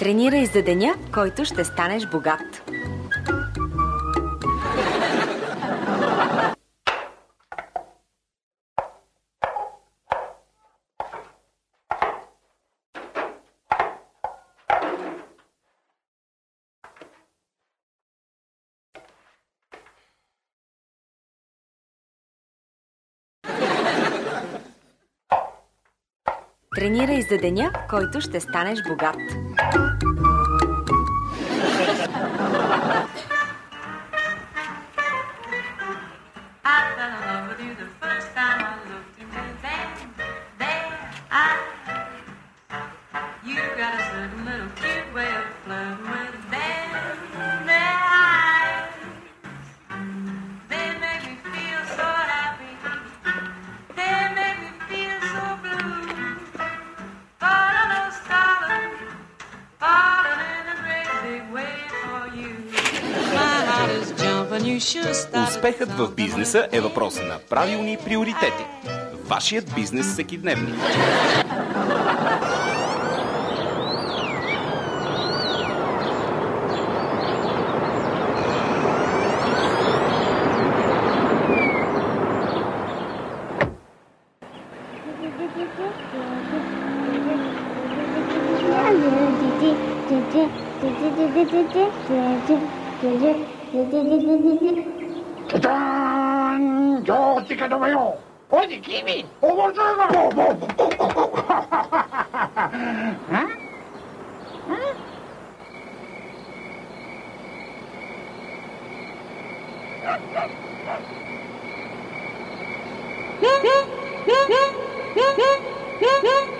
Тренирай за деня, който ще станеш богат. Тренирай за деня, който ще станеш богат. Успехът в бизнеса е въпрос на правилни приоритети. Вашият бизнес всекидневник.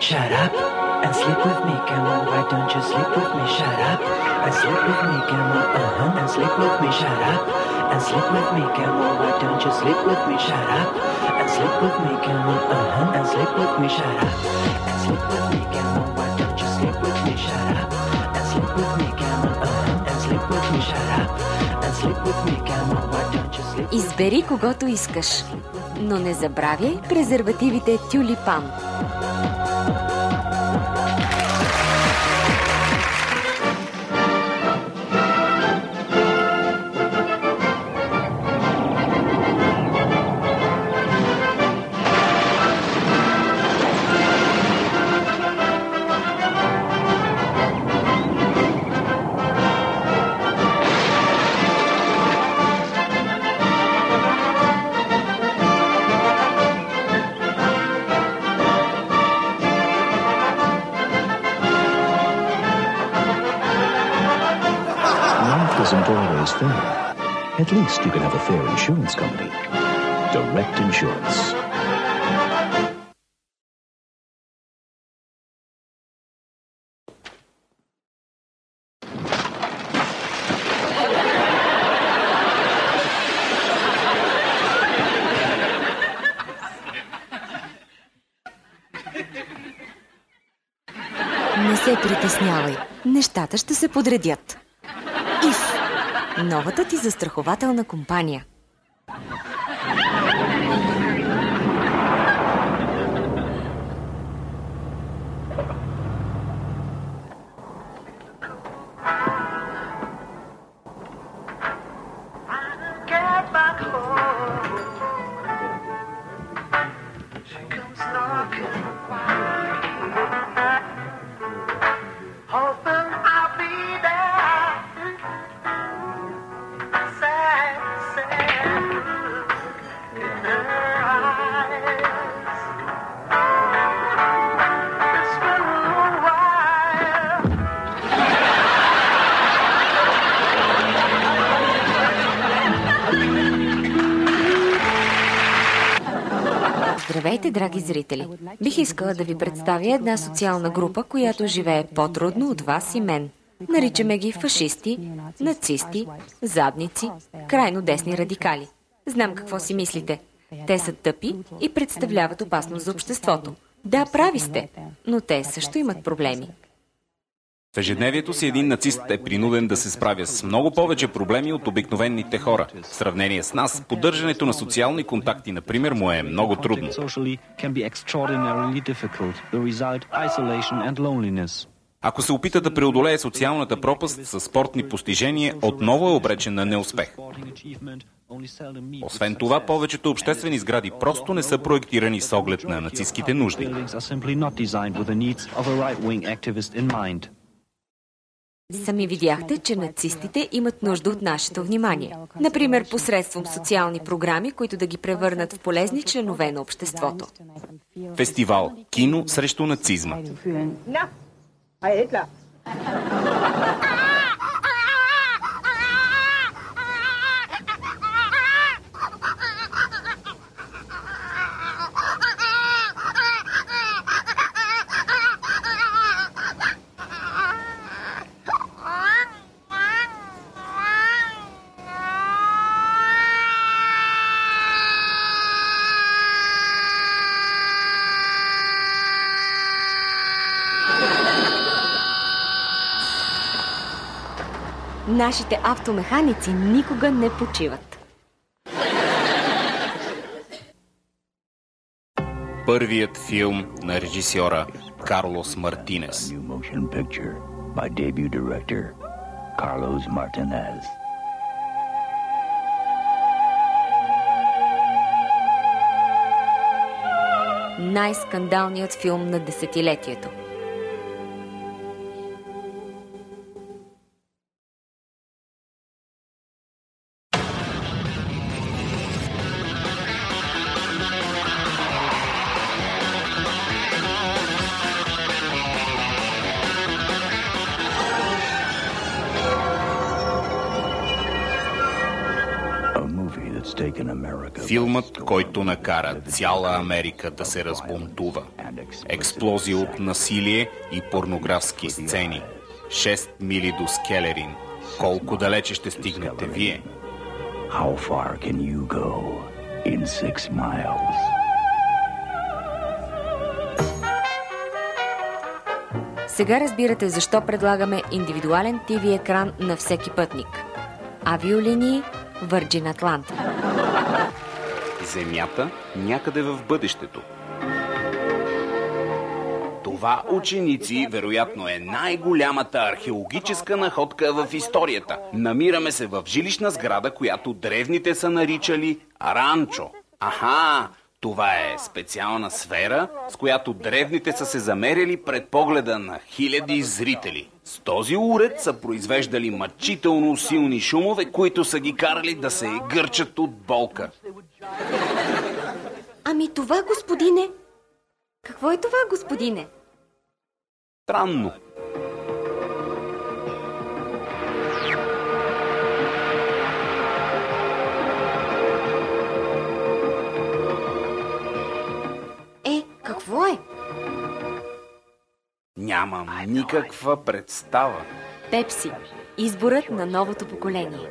Shut up and sleep with me, camel. Why don't you sleep with me? Shut up and sleep with me, camel. And sleep with me. Shut up and sleep with me, camel. Why don't you sleep with me? Shut up and sleep with me, camel. And sleep with me. Shut up and sleep with me, camel. Why don't you sleep with me? Shut up and sleep with me, camel. And sleep with me. Shut up and sleep with me, camel. Why don't you sleep? Избери когото искаш, но не забравяй презервативите Тюлипан. Isn't always fair. At least you can have a fair insurance company. Direct Insurance. Не се притеснявай. Нещата ще се подредят. ИФ – новата ти застрахователна компания. Здравейте, драги зрители! Бих искала да ви представя една социална група, която живее по-трудно от вас и мен. Наричаме ги фашисти, нацисти, задници, крайно десни радикали. Знам какво си мислите. Те са тъпи и представляват опасност за обществото. Да, прави сте, но те също имат проблеми. В ежедневието си един нацист е принуден да се справя с много повече проблеми от обикновените хора. В сравнение с нас, поддържането на социални контакти, например, му е много трудно. Ако се опита да преодолее социалната пропаст със спортни постижения, отново е обречен на неуспех. Освен това, повечето обществени сгради просто не са проектирани с оглед на нацистските нужди. Сами видяхте, че нацистите имат нужда от нашето внимание. Например, посредством социални програми, които да ги превърнат в полезни членове на обществото. Фестивал «Кино срещу нацизма». Нашите автомеханици никога не почиват. Първият филм на режисьора Карлос Мартинес. New motion picture by debut director Carlos Martinez. Най-скандалният филм на десетилетието. Филмът, който накара цяла Америка да се разбунтува. Експлозия от насилие и порнографски сцени. 6 мили до Скелерин. Колко далече ще стигнете вие? How far can you go in 6 miles? Сега разбирате защо предлагаме индивидуален ТВ екран на всеки пътник. Авиолинии Virgin Atlantic. Земята някъде в бъдещето. Това, ученици, вероятно е най-голямата археологическа находка в историята. Намираме се в жилищна сграда, която древните са наричали ранчо. Аха, това е специална сфера, с която древните са се замеряли пред погледа на хиляди зрители. С този уред са произвеждали мъчително силни шумове, които са ги карали да се гърчат от болка. Ами това, господине? Какво е това, господине? Странно. Какво е? Нямам никаква представа. Пепси. Изборът на новото поколение.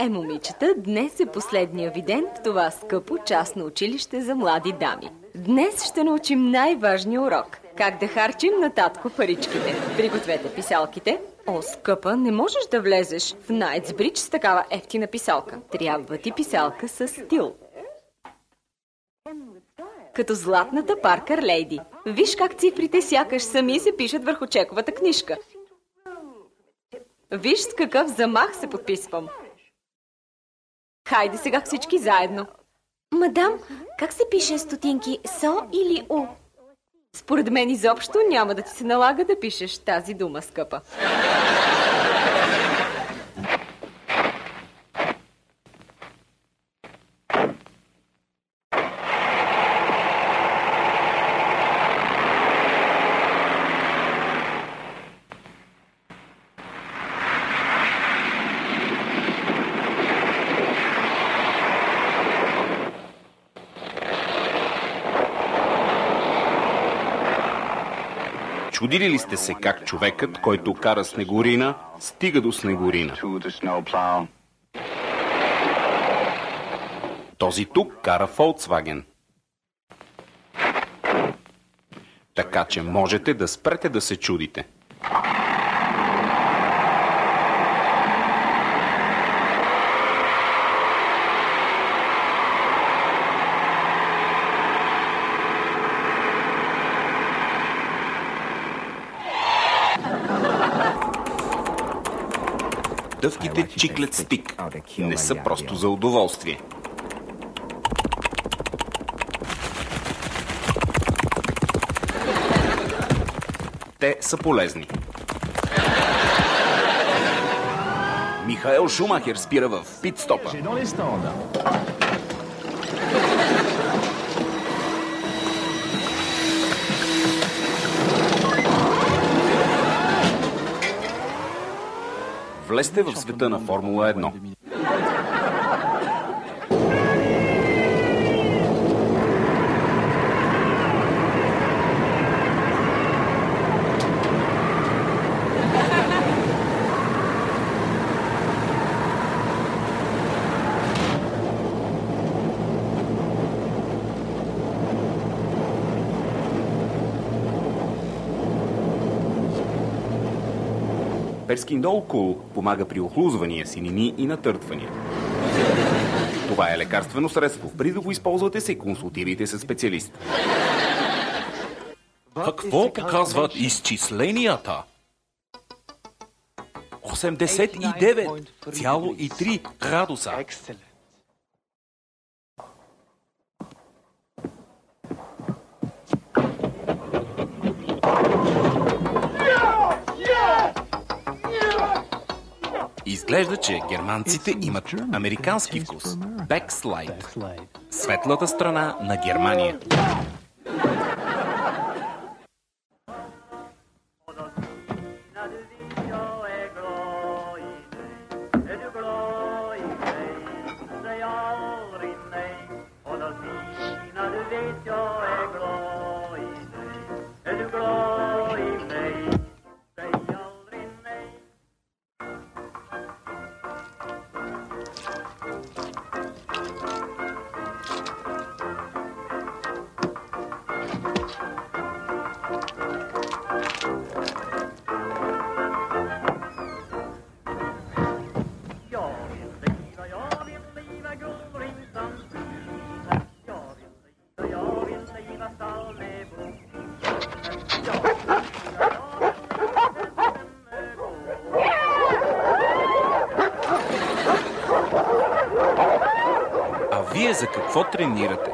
Момичета, днес е последния ви ден в това скъпо частно училище за млади дами. Днес ще научим най-важния урок. Как да харчим на татко паричките. Пригответе писалките. О, скъпа, не можеш да влезеш в Найтсбридж с такава ефтина писалка. Трябва ти писалка с стил. Като златната Паркър Лейди. Виж как цифрите сякаш сами се пишат върху чековата книжка. Виж с какъв замах се подписвам. Хайде сега всички заедно. Мадам, как се пише стотинки? СО или У? Според мен изобщо няма да ти се налага да пишеш тази дума, скъпа. Чудили ли сте се как човекът, който кара снегорина, стига до снегорина? Този тук кара Volkswagen. Така че можете да спрете да се чудите. Тъвките чиклет стик не са просто за удоволствие. Те са полезни. Михаел Шумахер спира в питстопа. Влезте в света на Формула 1. Перскиндол Кул помага при охлузвания, синини и натъртвания. Това е лекарствено средство. Преди да го използвате, се консултирайте с специалист. Какво показват изчисленията? 89,3 градуса. Изглежда, че германците имат американски вкус. Бекслайд. Светлата страна на Германия. А вие за какво тренирате?